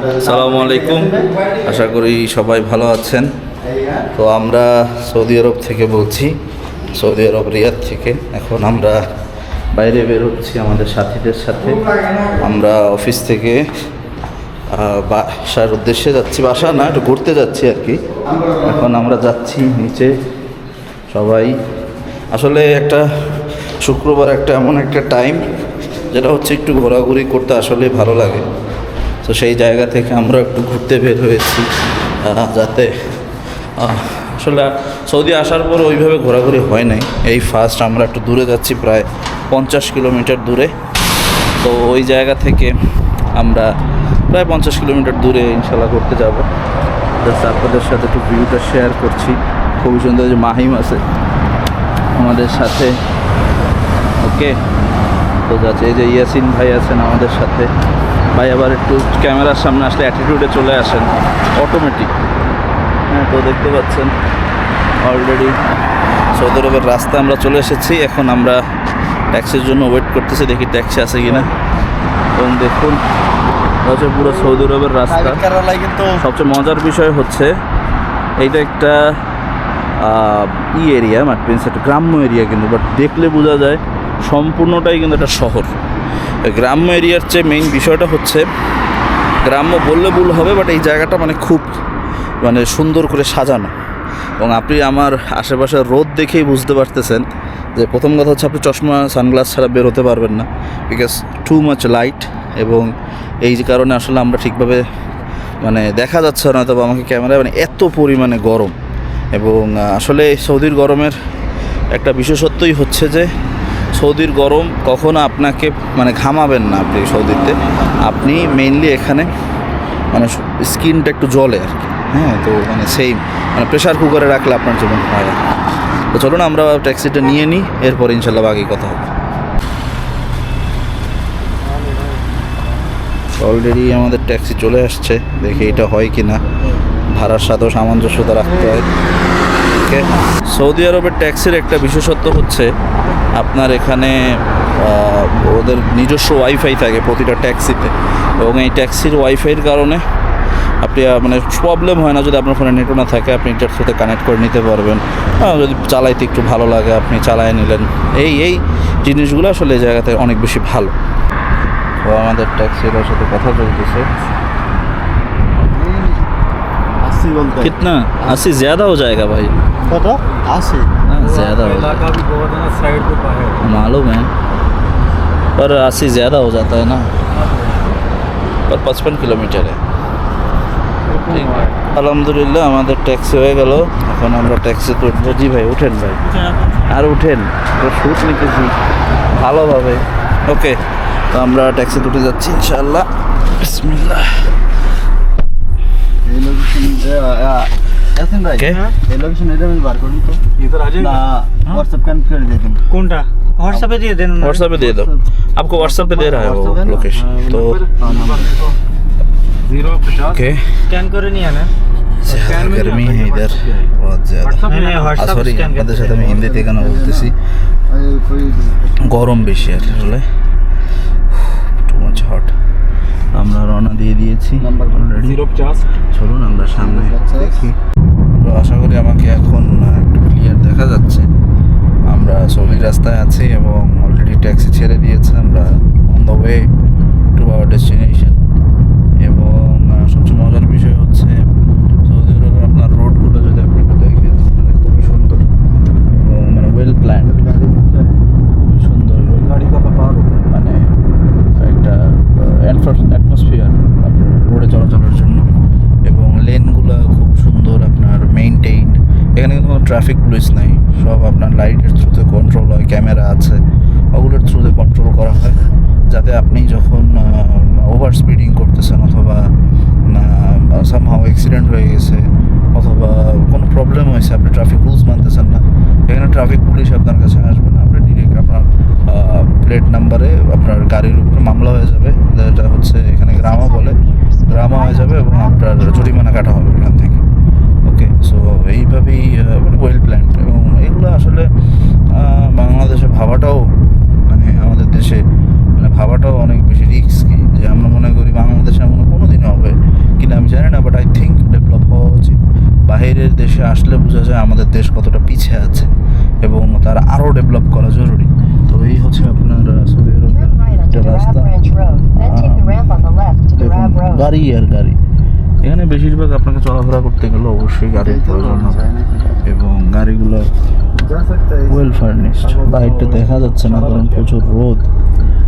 আসসালামু আলাইকুম, আশা করি সবাই ভালো আছেন। তো আমরা সৌদি আরব থেকে বলছি, সৌদি আরব রিয়াদ থেকে। এখন আমরা বাইরে বেরোচ্ছি আমাদের সাথীদের সাথে। আমরা অফিস থেকে বাসার উদ্দেশ্যে যাচ্ছি, বাসা না, একটু ঘুরতে যাচ্ছি আর কি। এখন আমরা যাচ্ছি নিচে সবাই। আসলে একটা শুক্রবার একটা এমন একটা টাইম যেটা হচ্ছে একটু ঘোরাঘুরি করতে আসলে ভালো লাগে। তো সেই জায়গা থেকে আমরা একটু ঘুরতে বের হয়েছি, যাতে আসলে সৌদি আসার পর ওইভাবে ঘোরাঘুরি হয় নাই। এই ফার্স্ট আমরা একটু দূরে যাচ্ছি, প্রায় 50 কিলোমিটার দূরে। তো ওই জায়গা থেকে আমরা প্রায় 50 কিলোমিটার দূরে ইনশাল্লাহ করতে যাব। জাস্ট আপনাদের সাথে একটু ভিউটা শেয়ার করছি। খুবই সুন্দর যে মাহিম আছে আমাদের সাথে, ওকে। তো যাচ্ছে এই যে ইয়াসিন ভাই আছেন আমাদের সাথে। ভাই আবার একটু ক্যামেরার সামনে আসলে অ্যাটিটিউডে চলে আসেন অটোমেটিক। হ্যাঁ, তো দেখতে পাচ্ছেন অলরেডি সৌদি আরবের রাস্তা আমরা চলে এসেছি। এখন আমরা ট্যাক্সির জন্য ওয়েট করতেছি, দেখি ট্যাক্সি আছে কিনা। এবং দেখুন হচ্ছে পুরো সৌদি আরবের রাস্তা। সবচেয়ে মজার বিষয় হচ্ছে এইটা একটা এরিয়া, মার্টিন্স একটা গ্রাম্য এরিয়া কিন্তু, বাট দেখলে বোঝা যায় সম্পূর্ণটাই কিন্তু একটা শহর। গ্রাম্য এরিয়ার চেয়ে মেইন বিষয়টা হচ্ছে, গ্রাম্য বললে ভুল হবে, বাট এই জায়গাটা খুব সুন্দর করে সাজানো। এবং আপনি আমার আশেপাশে রোদ দেখেই বুঝতে পারতেছেন যে প্রথম কথা হচ্ছে আপনি চশমা সানগ্লাস ছাড়া বের হতে পারবেন না, বিকজ টু মাচ লাইট। এবং এই কারণে আসলে আমরা ঠিকভাবে দেখা যাচ্ছে না, তবে আমাকে ক্যামেরায় এত পরিমাণে গরম। এবং আসলে সৌদির গরমের একটা বিশেষত্বই হচ্ছে যে সৌদির গরম কখনো আপনাকে ঘামাবেন না। আপনি সৌদিতে আপনি মেইনলি এখানে স্কিনটা একটু জ্বলে আর কি। হ্যাঁ, তো সেম প্রেশার কুকারে রাখলে আপনার যেমন হয়। তো চলুন আমরা ট্যাক্সিটা নিয়ে নিই, এরপর ইনশাল্লাহ বাকি কথা হবে। অলরেডি আমাদের ট্যাক্সি চলে আসছে, দেখি এটা হয় কি না। ভাড়ার সাথেও সামঞ্জস্যতা রাখতে হয়। ওকে, সৌদি আরবের ট্যাক্সির একটা বিশেষত্ব হচ্ছে আপনার এখানে ওদের নিজস্ব ওয়াইফাই থাকে প্রতিটা ট্যাক্সিতে। এবং এই ট্যাক্সির ওয়াইফাইয়ের কারণে আপনি প্রবলেম হয় না। যদি আপনার ফোনে নেটও না থাকে, আপনি এটার সাথে কানেক্ট করে নিতে পারবেন। যদি চালাইতে একটু ভালো লাগে, আপনি চালায় নিলেন। এই জিনিসগুলো আসলে এই জায়গাতে অনেক বেশি ভালো। তো আমাদের ট্যাক্সির সাথে কথা চলতেছে। कितना 80 ज़्यादा हो जाएगा भाई? पता 80 ज़्यादा हो इलाका भी बहुत है ना, साइड पे है। मालूम है, पर 80 ज़्यादा हो जाता है ना। पर 55 किलोमीटर है। ঠিক আলহামদুলিল্লাহ আমাদের ট্যাক্সি হয়ে গেল। এখন আমরা ট্যাক্সিতে উঠবো। জি ভাই, উঠেন ভাই, আর উঠেন, শ্যুট নিতেছি ভালোভাবে। ওকে, তো আমরা ট্যাক্সিতে উঠে যাচ্ছি ইনশাআল্লাহ। বিসমিল্লাহ। এই লোকেশন यासिन भाई, क्या? ये लोकेशन इधर में बार करूं तो इधर आ ना जाएगा। व्हाट्सएप कनेक्ट कर देते हैं। कौनटा व्हाट्सएप पे दिए देना। व्हाट्सएप पे दे दो, आपको व्हाट्सएप पे दे रहा है वो WhatsApp है ना? लोकेशन। तो नंबर देखो 050 ओके, स्कैन करे नहीं आना। ज़्यादा गर्मी है इधर, बहुत ज़्यादा। नहीं व्हाट्सएप সরি, स्कैन আপনাদের সাথে আমি হিন্দিতে কেন বলতেছি, कोई গরম বেশি আসলে, টু মাচ হট। আমরা রওনা দিয়ে দিয়েছি অলরেডি। 050 চলুন আমরা সামনে দেখি। তো আশা করি আমাকে এখন একটু ক্লিয়ার দেখা যাচ্ছে। আমরা সৌদি রাস্তায় আছি এবং অলরেডি ট্যাক্সি ছেড়ে দিয়েছে। আমরা on the way to our destination. এবং সবচেয়ে মজার বিষয় হচ্ছে সৌদি আরবে আপনার রোডগুলো যদি আপনি একটু দেখেন, খুবই সুন্দর এবং ওয়েল প্ল্যান্ড, খুবই সুন্দর गाड़ी का व्यापार होगा। একটা অ্যাটমসফিয়ার আপনার রোডে চলাচলের জন্য। এবং লেনগুলো খুব সুন্দর, আপনার মেইনটেইন। এখানে কিন্তু কোনো ট্রাফিক পুলিশ নাই, সব আপনার লাইটের থ্রুতে কন্ট্রোল হয়, ক্যামেরা আছে, ওগুলোর থ্রুতে কন্ট্রোল করা হয়, যাতে আপনি যখন ওভার স্পিডিং করতেছেন অথবা সামহাও অ্যাক্সিডেন্ট হয়ে গেছে অথবা কোনো প্রবলেম হয়েছে, আপনি ট্রাফিক রুলস মানতেছেন না, এখানে ট্রাফিক পুলিশ আপনার কাছে আসবে না। আপনি ডিরেক্ট আপনার প্লেট নাম্বারে আপনার গাড়ির উপরে মামলা হয়ে যাবে, যেটা হচ্ছে এখানে গ্রামা বলে, গ্রামা হয়ে যাবে এবং আপনার জরিমানা কাটা হবে এখান থেকে। ওকে, সো এইভাবেই ওয়েল প্ল্যান্ড। এবং এগুলো আসলে বাংলাদেশে ভাবাটাও আমাদের দেশে ভাবাটাও অনেক বেশি রিস্কি, যে আমরা মনে করি বাংলাদেশে এমন কোনো দিনও হবে বোঝা যায় আমাদের দেশ কতটা পিছিয়ে আছে এবং তার আরও ডেভেলপ করা জরুরি। তো এই হচ্ছে আপনার সৌদি আরবের Turn right একটা onto রাস্তা। Arab Ranch Road, then take the ramp on the left to the দেখুন, Rab Road. গাড়ি আর গাড়ি। এখানে বেশিরভাগ আপনাকে চলাফেরা করতে গেলে অবশ্যই গাড়ির প্রয়োজন হবে এবং গাড়িগুলো जा सकता है ওয়েল ফার্নিশড। বাইকটা দেখা যাচ্ছে না কারণ প্রচুর রোদ,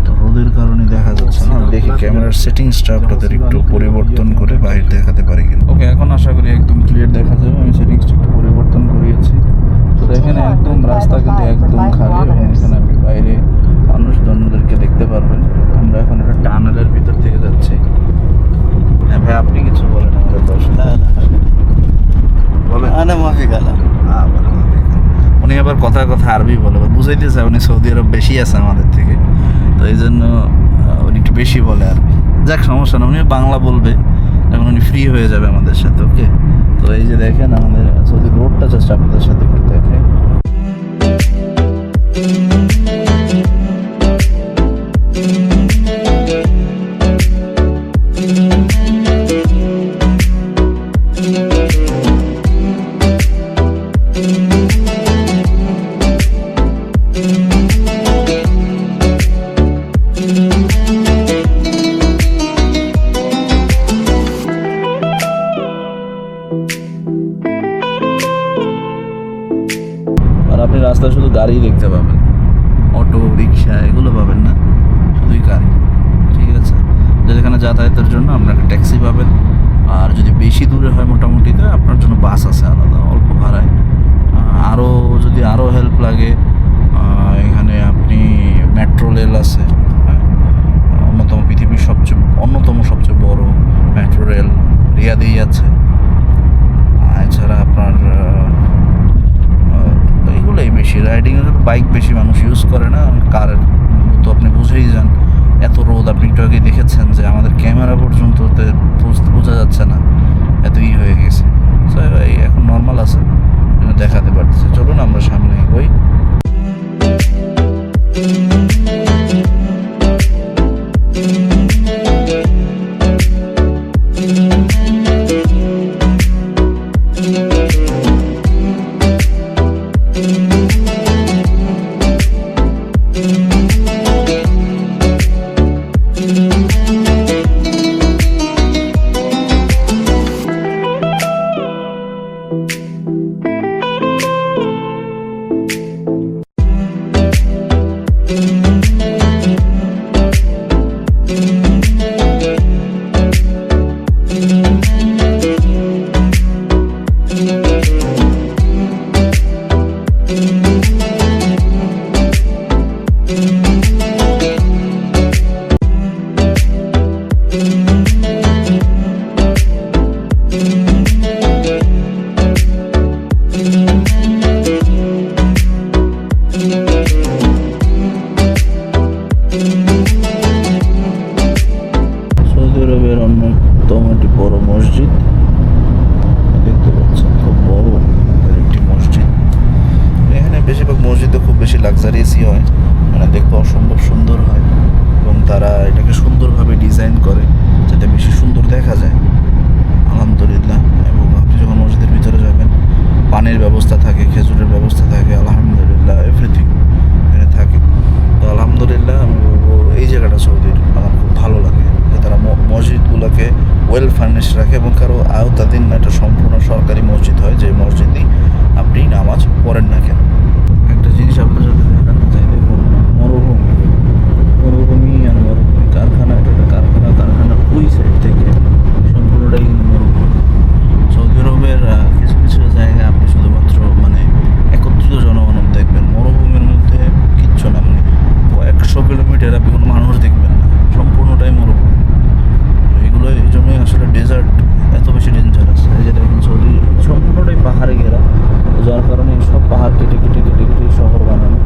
তো রোদের কারণে দেখা যাচ্ছে না। দেখি ক্যামেরার সেটিংসটা আপনাদের একটু পরিবর্তন করে বাইরে দেখাতে পারি কিনা। ওকে, এখন আশা করি একদম ক্লিয়ার দেখা যাবে। আমি সেটিংসটা একটু পরিবর্তন করিয়েছি। তো দেখেন একদম রাস্তা কিন্তু একদম খালি এবং এখানে আপনি বাইরে মানুষজনদেরকে দেখতে পারবেন। আমরা এখন একটা টানেলের ভিতর থেকে যাচ্ছি। হ্যাঁ ভাই, আপনি কিছু বলেন আমাদের দর্শক। لا لا বলেন। انا ما في كلام উনি আবার কথায় কথা আরবি বলে, বুঝাইতে চায় উনি সৌদি আরব বেশি আছে আমাদের থেকে, তো এই জন্য উনি একটু বেশি বলে আরবি। যাক, সমস্যা না, উনি বাংলা বলবে যখন উনি ফ্রি হয়ে যাবে আমাদের সাথে। ওকে, তো এই যে দেখেন আমাদের সৌদি রোডটা জাস্ট আপনাদের সাথে একটু দেখে। আর আপনি রাস্তায় শুধু গাড়ি দেখতে পাবেন, অটো রিক্সা এগুলো পাবেন না, শুধুই গাড়ি। ঠিক আছে, যেখানে যাতায়াতের জন্য আপনার একটা ট্যাক্সি পাবেন, আর যদি বেশি দূরে হয় মোটামুটি তো আপনার জন্য বাস আছে আলাদা অল্প ভাড়ায়। আরও যদি আরও হেল্প লাগে এখানে আপনি মেট্রো রেল আছে, হ্যাঁ, পৃথিবীর অন্যতম সবচেয়ে বড় মেট্রো রেল রিয়াদেই আছে। এছাড়া আপনার এইগুলোই বেশি রাইডিংয়ের বাইক বেশি মানুষ ইউজ করে না, কারের তো আপনি বুঝেই যান। এত রোদ, আপনি একটু আগে দেখেছেন যে আমাদের ক্যামেরা পর্যন্ত বোঝা যাচ্ছে না, এতই হয়ে গেছে। সো এই এখন নর্মাল আছে, দেখাতে পারতেছে। চলুন আমরা সামনে এগোই। সৌদি আরবের অন্যতম একটি বড় মসজিদ দেখতে পাচ্ছেন, খুব বড় একটি মসজিদ। এখানে বেশিরভাগ মসজিদে খুব বেশি লাক্সারিয়াসই হয়, মানে দেখতে অসম্ভব সুন্দর হয় এবং তারা এটাকে সুন্দরভাবে ডিজাইন করে যাতে বেশি সুন্দর দেখা যায়, আলহামদুলিল্লাহ। এবং আপনি যখন মসজিদের ভিতরে যাবেন, পানির ব্যবস্থা থাকে, খেজুরের ব্যবস্থা থাকে, আলহামদুলিল্লাহ এভরিথিং এখানে থাকে। তো আলহামদুলিল্লাহ আমি বলবো এই জায়গাটা সৌদির আমার খুব ভালো লাগে, যে তারা মসজিদগুলোকে ওয়েল ফার্নিশ রাখে এবং কারো আওতাধীন না, এটা সম্পূর্ণ সরকারি মসজিদ হয়, যে মসজিদেই আপনি নামাজ পড়েন না কেন। একটা জিনিস আপনার সাথে দেখানো চাই, দেখুন মরুভূমি আর মরুভূমি কারখানা, এটা একটা কারখানার ওই সাইড থেকে সম্পূর্ণটাই কিন্তু মরুভূমি। সৌদি আরবের কিছু কিছু জায়গায় আপনি শুধুমাত্র মানে একত্রিত জনমানব দেখবেন, মরুভূমির মধ্যে কিচ্ছু না, মানে কয়েকশো কিলোমিটার আপনি কোনো মানুষ দেখবেন না, সম্পূর্ণটাই মরুভূমি। এইগুলো এই জন্যই আসলে ডেজার্ট এত বেশি ডেঞ্জারাস। এই যে দেখুন সৌদি সম্পূর্ণটাই পাহাড়ে ঘেরা, যার কারণে সব পাহাড় কেটে কেটে কেটে কেটে শহর বানানো।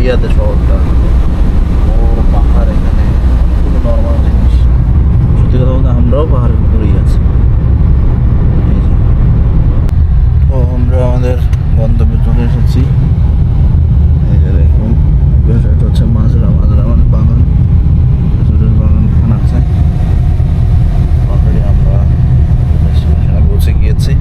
রিয়াদে শহরটা, ও পাহাড়, এখানে কোনো নর্মাল জিনিস। সত্যি কথা বলতে আমরাও পাহাড়ের উপরেই আছি। এই যে। তো আমরা আমাদের গন্তব্যে চলে এসেছি। এই যে দেখুন, এটা হচ্ছে মাজরা মানে বাগান, খেজুরের বাগান এখানে আছে। অলরেডি আমরা ডেস্টিনেশনে পৌঁছে গিয়েছি।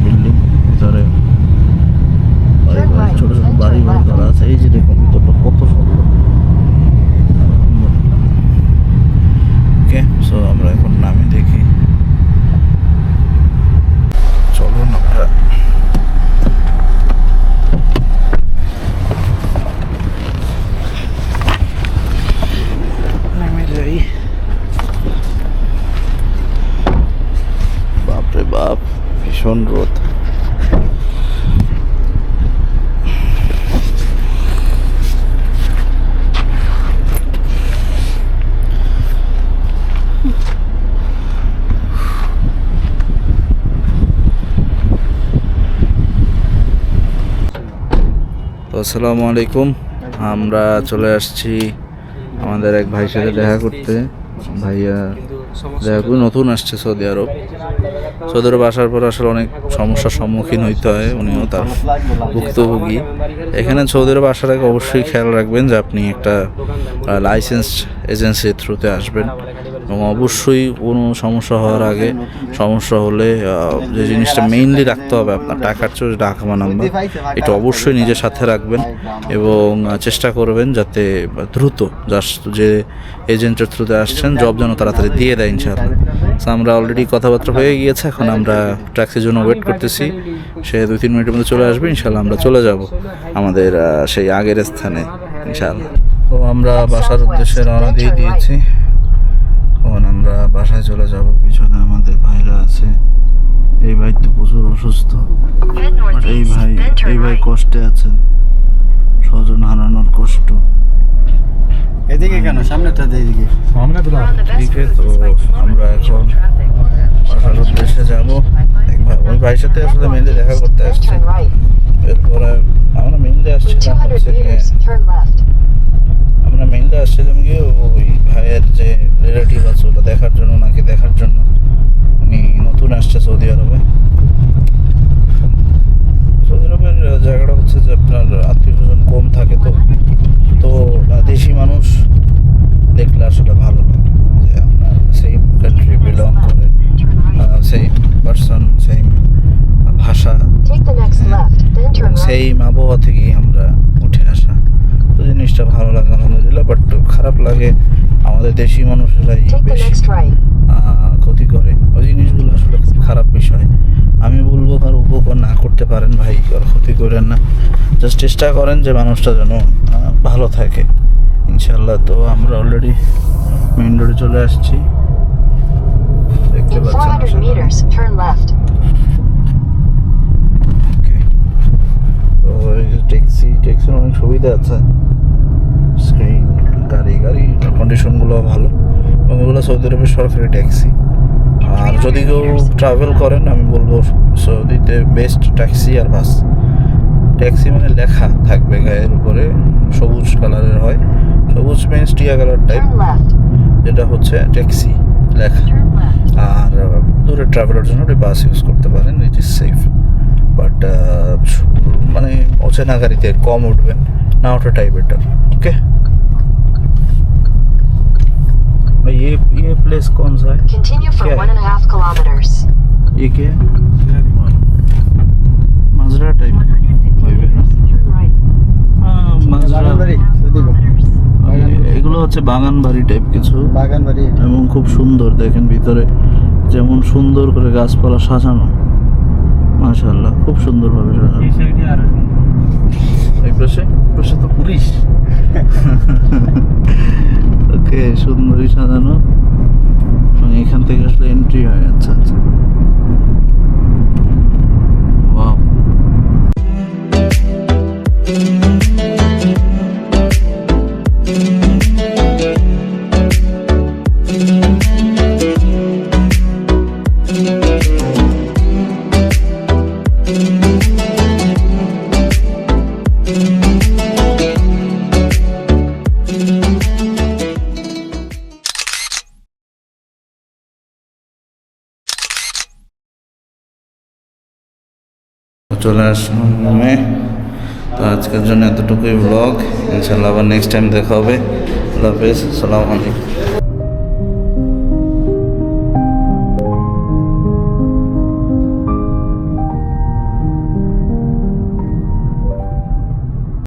বিল্ডিং ভিতরে ছোট ছোট বাড়ি করা আছে। এই যে দেখুন ভিতরটা কত সুন্দর। ওকে, সো আমরা এখন নামি দেখি। চলুন আমরা নেমে যাই। বাপরে বাপ, ভীষণ রোদ। আসসালামু আলাইকুম। আমরা চলে আসছি আমাদের এক ভাইয়ের সাথে দেখা করতে। ভাইয়া দেখা করে নতুন আসছে সৌদি আরব। সৌদি আরব আসার পর আসলে অনেক সমস্যার সম্মুখীন হইতে হয়, উনিও তার ভুক্তভোগী। এখানে সৌদি আরব আসার আগে অবশ্যই খেয়াল রাখবেন যে আপনি একটা লাইসেন্স এজেন্সির থ্রুতে আসবেন, এবং অবশ্যই কোনো সমস্যা হওয়ার আগে, সমস্যা হলে যে জিনিসটা মেইনলি রাখতে হবে আপনার টাকার চেয়ে ডাকমা নাম্বার, এটা অবশ্যই নিজের সাথে রাখবেন এবং চেষ্টা করবেন যাতে দ্রুত যে এজেন্টের থ্রুতে আসছেন জব যেন তাড়াতাড়ি দিয়ে দেয় ইনশাআল্লাহ। সো আমরা অলরেডি কথাবার্তা হয়ে গিয়েছে, এখন আমরা ট্যাক্সির জন্য ওয়েট করতেছি। সে 2-3 মিনিটের মধ্যে চলে আসবে ইনশাআল্লাহ। আমরা চলে যাব আমাদের সেই আগের স্থানে ইনশাআল্লাহ। তো আমরা বাসার উদ্দেশ্যে রওনা দিয়ে দিয়েছি। এখন আমরা বাসায় চলে যাব। পিছনে আমাদের ভাইরা আছে। এই ভাই তো প্রচুর অসুস্থ, বাট এই ভাই কষ্টে আছেন, স্বজন হারানোর কষ্ট। এদিকে কেন, সামনেটা এদিকে। सामने तो ঠিক আছে, তো আমরা এখন বাসার উদ্দেশ্যে যাবো। ওই ভাইয়ের সাথে আসলে মেনলি দেখা করতে Then আসছি। turn right. এরপরে আমরা মেনলি In আসছিলাম 200 meters, turn left. গিয়ে ওই ভাইয়ের যে রিলেটিভ আছে ওটা দেখার জন্য, নাকি দেখার জন্য। উনি নতুন আসছে সৌদি আরবে। সৌদি আরবের জায়গাটা হচ্ছে যে আপনার আত্মীয় স্বজন কম থাকে, তো দেশি মানুষ দেখলে আসলে ভালো লাগে যে আপনার সেম কান্ট্রি বিলং করে, সেম পার্সন, সেম ভাষা, Take the next left, then turn right. Same আবহাওয়া থেকেই আমরা উঠে আসা। তো জিনিসটা ভালো লাগে আলহামদুলিল্লাহ। বাট খারাপ লাগে আমাদের দেশি মানুষেরাই Take the বেশি next right. ক্ষতি করে। ওই জিনিসগুলো আসলে খুব খারাপ বিষয়। আমি বলবো কার উপকার না করতে পারেন ভাই, আর ক্ষতি করেন না, জাস্ট চেষ্টা করেন যে মানুষটা যেন ভালো থাকে ইনশাল্লাহ। তো আমরা অলরেডি মেইন রোডে চলে আসছি, দেখতে In পাচ্ছেন 400 আশা করি। meters, turn left. Okay. তো এই যে ট্যাক্সির অনেক সুবিধা আছে, স্ক্রিন, গাড়ি কন্ডিশনগুলো ভালো, এবং এগুলো সৌদি আরবের সরকারি ট্যাক্সি। আর যদি কেউ ট্রাভেল করেন, আমি বলবো সৌদিতে বেস্ট ট্যাক্সি আর বাস। ট্যাক্সি মানে লেখা থাকবে গায়ের উপরে, সবুজ কালারের হয়, সবুজ মিন্স টিয়া কালার টাইপ, Turn left. যেটা হচ্ছে ট্যাক্সি লেখা। Turn left. আর দূরে ট্রাভেলের জন্য বাস ইউজ করতে পারেন, ইট ইজ সেফ। বাট মানে অচেনা গাড়িতে কম উঠবেন, না ওঠাটাই বেটার। ओके भाई ये प्लेस कौन सा है? Continue for क्या है? 1.5 kilometers. ये क्या है? মাজরা টাইপ হইবে না? Turn right. মাজরা, বাগানবাড়ি, এদিকে। এগুলো হচ্ছে বাগান বাড়ি টাইপ কিছু, বাগানবাড়ি। এবং খুব সুন্দর। দেখেন ভিতরে যেমন সুন্দর করে গাছপালা সাজানো, মাশাআল্লাহ, খুব সুন্দরভাবে সাজানো। ये साइड आ रहा এই পাশে তো পুলিশ। ওকে, সুন্দরই সাজানো, এবং এখান থেকে আসলে এন্ট্রি হয়। আচ্ছা আচ্ছা, ওয়াও। চলে আসলাম রুমে। তো আজকের জন্য এতটুকুই ব্লগ, ইনশাল্লাহ আবার নেক্সট টাইম দেখা হবে। আল্লাহ হাফেজ, আসসালামু আলাইকুম।